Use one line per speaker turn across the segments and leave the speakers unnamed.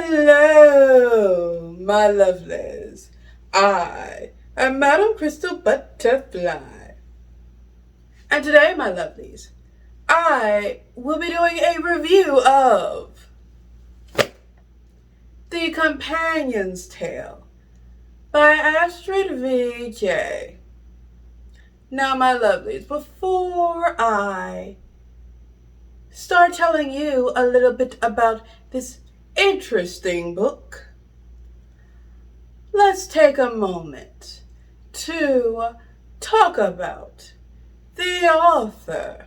Hello, my lovelies. I am Madam Crystal Butterfly. And today, my lovelies, I will be doing a review of The Companion's Tale by Astrid V.J. Now, my lovelies, before I start telling you a little bit about this interesting book, let's take a moment to talk about the author.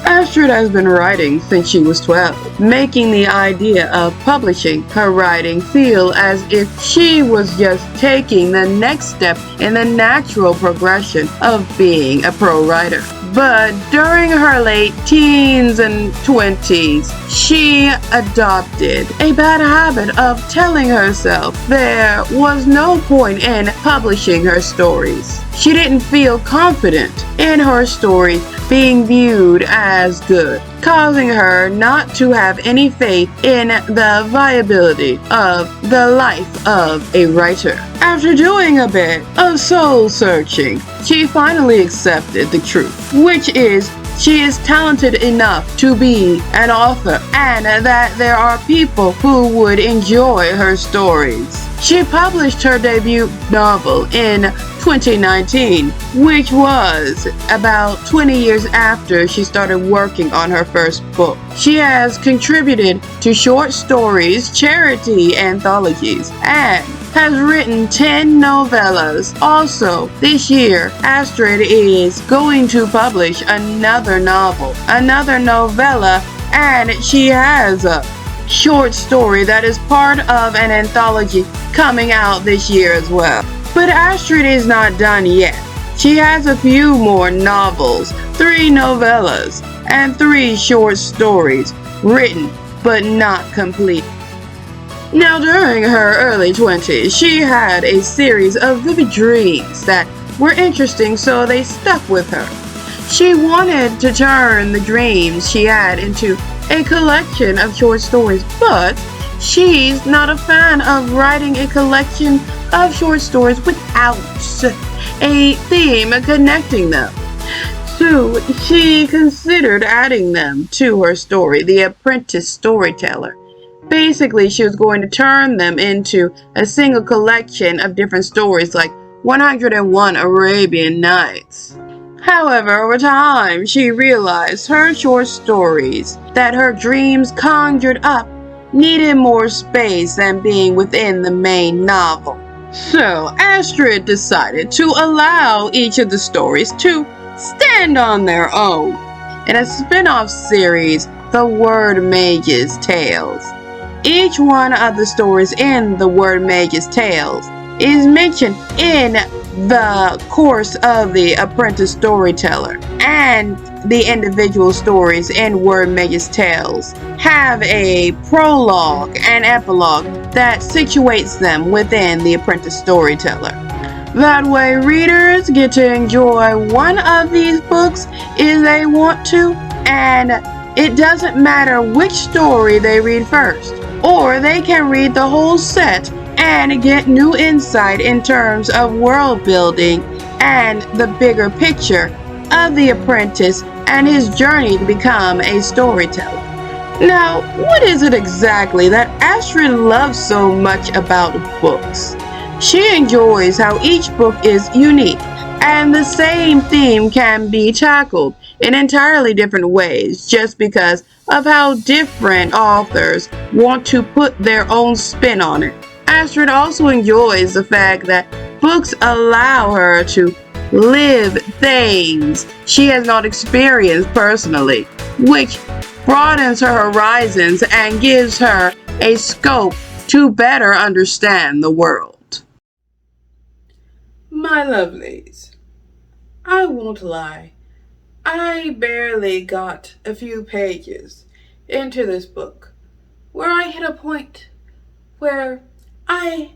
Astrid has been writing since she was 12, making the idea of publishing her writing feel as if she was just taking the next step in the natural progression of being a pro writer. But during her late teens and 20s, she adopted a bad habit of telling herself there was no point in publishing her stories. She didn't feel confident in her stories being viewed as good, causing her not to have any faith in the viability of the life of a writer. After doing a bit of soul searching, she finally accepted the truth, which is she is talented enough to be an author and that there are people who would enjoy her stories. She published her debut novel in 2019, which was about 20 years after she started working on her first book. She has contributed to short stories, charity anthologies, and has written 10 novellas. Also, this year, Astrid is going to publish another novel, another novella, and she has a short story that is part of an anthology coming out this year as well. But Astrid is not done yet. She has a few more novels, 3 novellas, and 3 short stories written but not complete. Now, during her early 20s, she had a series of vivid dreams that were interesting, so they stuck with her. She wanted to turn the dreams she had into a collection of short stories, but she's not a fan of writing a collection of short stories without a theme connecting them. So she considered adding them to her story, The Apprentice Storyteller. Basically, she was going to turn them into a single collection of different stories like 101 Arabian Nights. However, over time, she realized her short stories that her dreams conjured up needed more space than being within the main novel. So, Astrid decided to allow each of the stories to stand on their own in a spin-off series, The Word Mage's Tales. Each one of the stories in The Word Mage's Tales is mentioned in the course of The Apprentice Storyteller, and the individual stories in Word Mage's Tales have a prologue and epilogue that situates them within The Apprentice Storyteller. That way, readers get to enjoy one of these books if they want to, and it doesn't matter which story they read first, or they can read the whole set and get new insight in terms of world building and the bigger picture of the apprentice and his journey to become a storyteller. Now, what is it exactly that Astrid loves so much about books? She enjoys how each book is unique, and the same theme can be tackled in entirely different ways just because of how different authors want to put their own spin on it. Astrid also enjoys the fact that books allow her to live things she has not experienced personally, which broadens her horizons and gives her a scope to better understand the world. My lovelies, I won't lie, I barely got a few pages into this book where I hit a point where I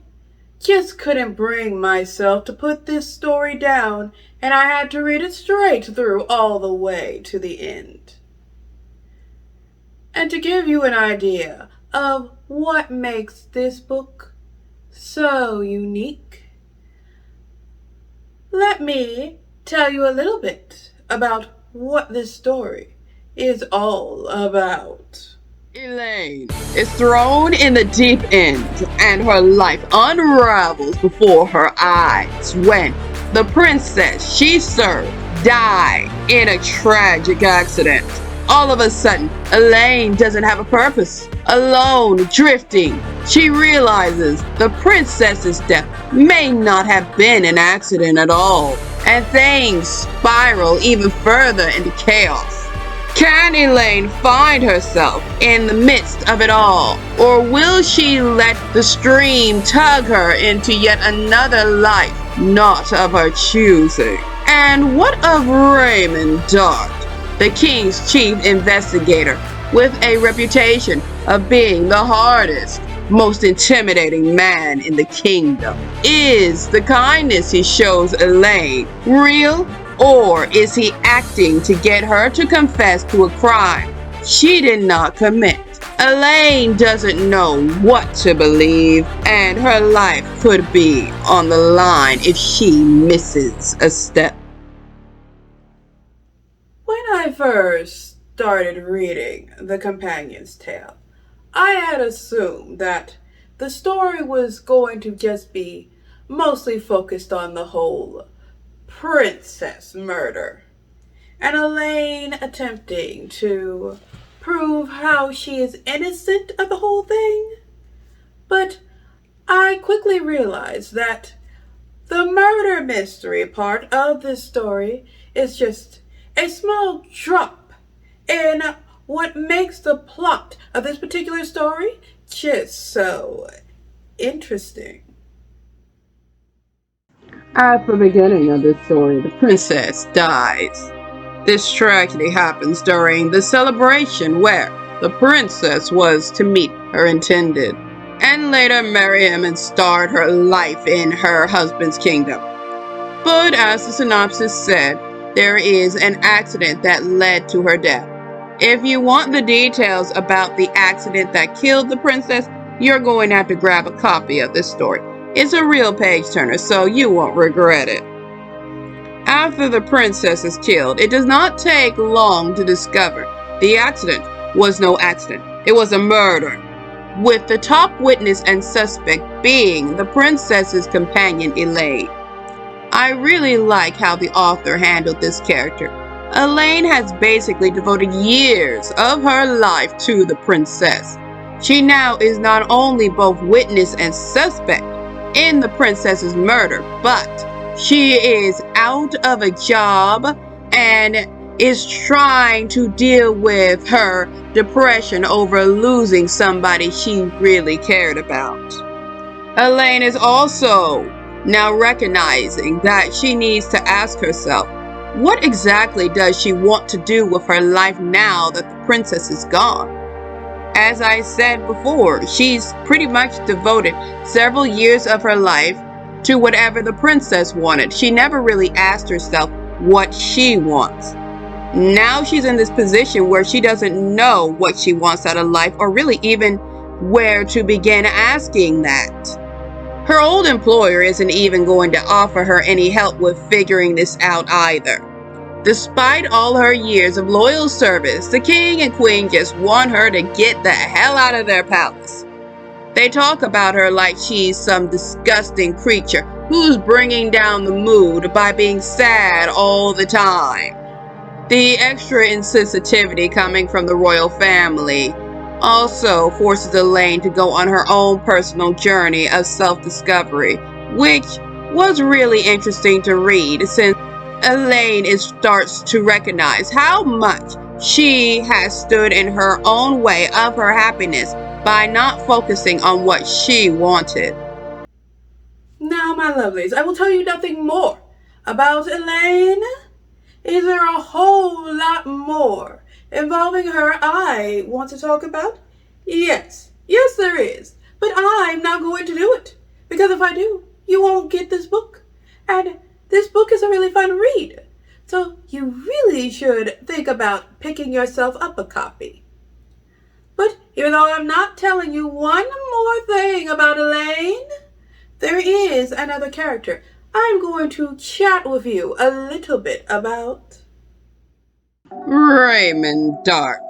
just couldn't bring myself to put this story down, and I had to read it straight through all the way to the end. And to give you an idea of what makes this book so unique, let me tell you a little bit about what this story is all about. Elaine is thrown in the deep end and her life unravels before her eyes when the princess she served died in a tragic accident. All of a sudden, Elaine doesn't have a purpose. Alone, drifting, she realizes the princess's death may not have been an accident at all, and things spiral even further into chaos. Can Elaine find herself in the midst of it all, or will she let the stream tug her into yet another life not of her choosing? And what of Raymond Dart, the king's chief investigator, with a reputation of being the hardest, most intimidating man in the kingdom? Is the kindness he shows Elaine real, or is he acting to get her to confess to a crime she did not commit? Elaine doesn't know what to believe, and her life could be on the line if she misses a step. When I first started reading The Companion's Tale, I had assumed that the story was going to just be mostly focused on the whole princess murder, and Elaine attempting to prove how she is innocent of the whole thing. But I quickly realized that the murder mystery part of this story is just a small drop in what makes the plot of this particular story just so interesting. At the beginning of this story, the princess dies. This tragedy happens during the celebration where the princess was to meet her intended and later marry him and start her life in her husband's kingdom. But as the synopsis said, there is an accident that led to her death. If you want the details about the accident that killed the princess, you're going to have to grab a copy of this story. It's a real page turner, so you won't regret it. After the princess is killed, it does not take long to discover the accident was no accident. It was a murder, with the top witness and suspect being the princess's companion, Elaine. I really like how the author handled this character. Elaine has basically devoted years of her life to the princess. She now is not only both witness and suspect in the princess's murder, but she is out of a job and is trying to deal with her depression over losing somebody she really cared about. Elaine is also now recognizing that she needs to ask herself, what exactly does she want to do with her life now that the princess is gone? As I said before, she's pretty much devoted several years of her life to whatever the princess wanted. She never really asked herself what she wants. Now she's in this position where she doesn't know what she wants out of life, or really even where to begin asking that. Her old employer isn't even going to offer her any help with figuring this out either. Despite all her years of loyal service, the king and queen just want her to get the hell out of their palace. They talk about her like she's some disgusting creature who's bringing down the mood by being sad all the time. The extra insensitivity coming from the royal family also forces Elaine to go on her own personal journey of self-discovery, which was really interesting to read since Elaine starts to recognize how much she has stood in her own way of her happiness by not focusing on what she wanted. Now, my lovelies, I will tell you nothing more about Elaine. Is there a whole lot more involving her I want to talk about? Yes, there is. But I'm not going to do it, because if I do, you won't get this book. And this book is a really fun read, so you really should think about picking yourself up a copy.
But even though I'm not telling you one more thing about Elaine, there is another character I'm going to chat with you a little bit about.
Raymond Dark,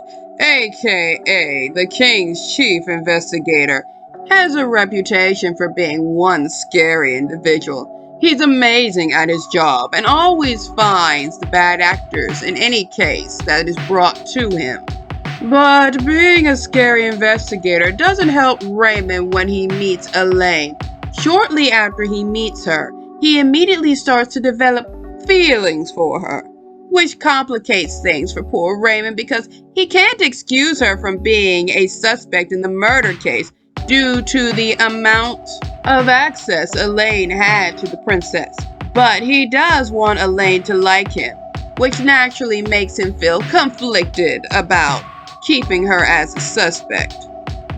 aka the King's chief investigator, has a reputation for being one scary individual. He's amazing at his job and always finds the bad actors in any case that is brought to him. But being a scary investigator doesn't help Raymond when he meets Elaine. Shortly after he meets her, he immediately starts to develop feelings for her, which complicates things for poor Raymond because he can't excuse her from being a suspect in the murder case due to the amount of access Elaine had to the princess. But he does want Elaine to like him, which naturally makes him feel conflicted about keeping her as a suspect.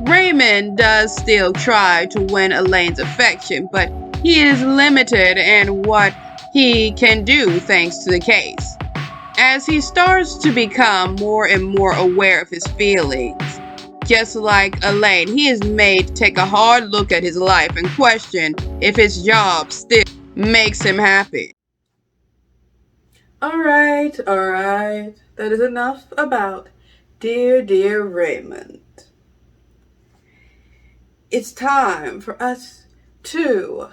Raymond does still try to win Elaine's affection, but he is limited in what he can do thanks to the case. As he starts to become more and more aware of his feelings, just like Elaine, he is made to take a hard look at his life and question if his job still makes him happy.
Alright. That is enough about dear Raymond. It's time for us to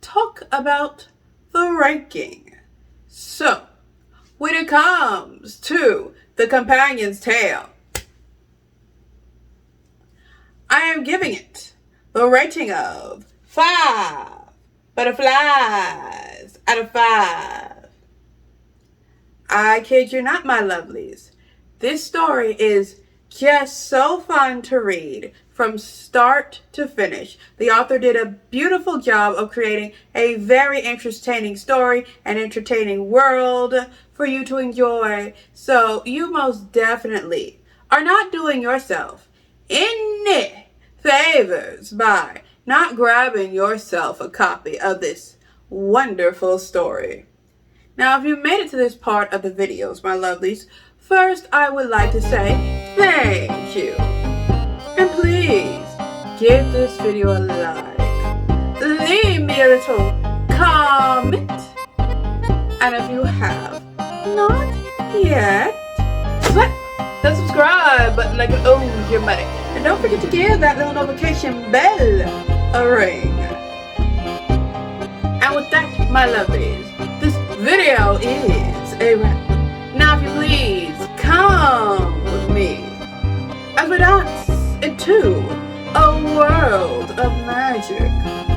talk about the ranking. So, when it comes to the companion's tale, I am giving it the rating of 5 butterflies out of 5. I kid you not, my lovelies. This story is just so fun to read from start to finish. The author did a beautiful job of creating a very entertaining story and entertaining world for you to enjoy. So you most definitely are not doing yourself any favors by not grabbing yourself a copy of this wonderful story. Now, if you made it to this part of the videos, my lovelies, first I would like to say thank you. And please give this video a like. Leave me a little comment. And if you have not yet, slap the subscribe button like it owns your money. And don't forget to give that little notification bell a ring. And with that, my lovelies, this video is a wrap. Now, if you please, come with me as we dance into a world of magic.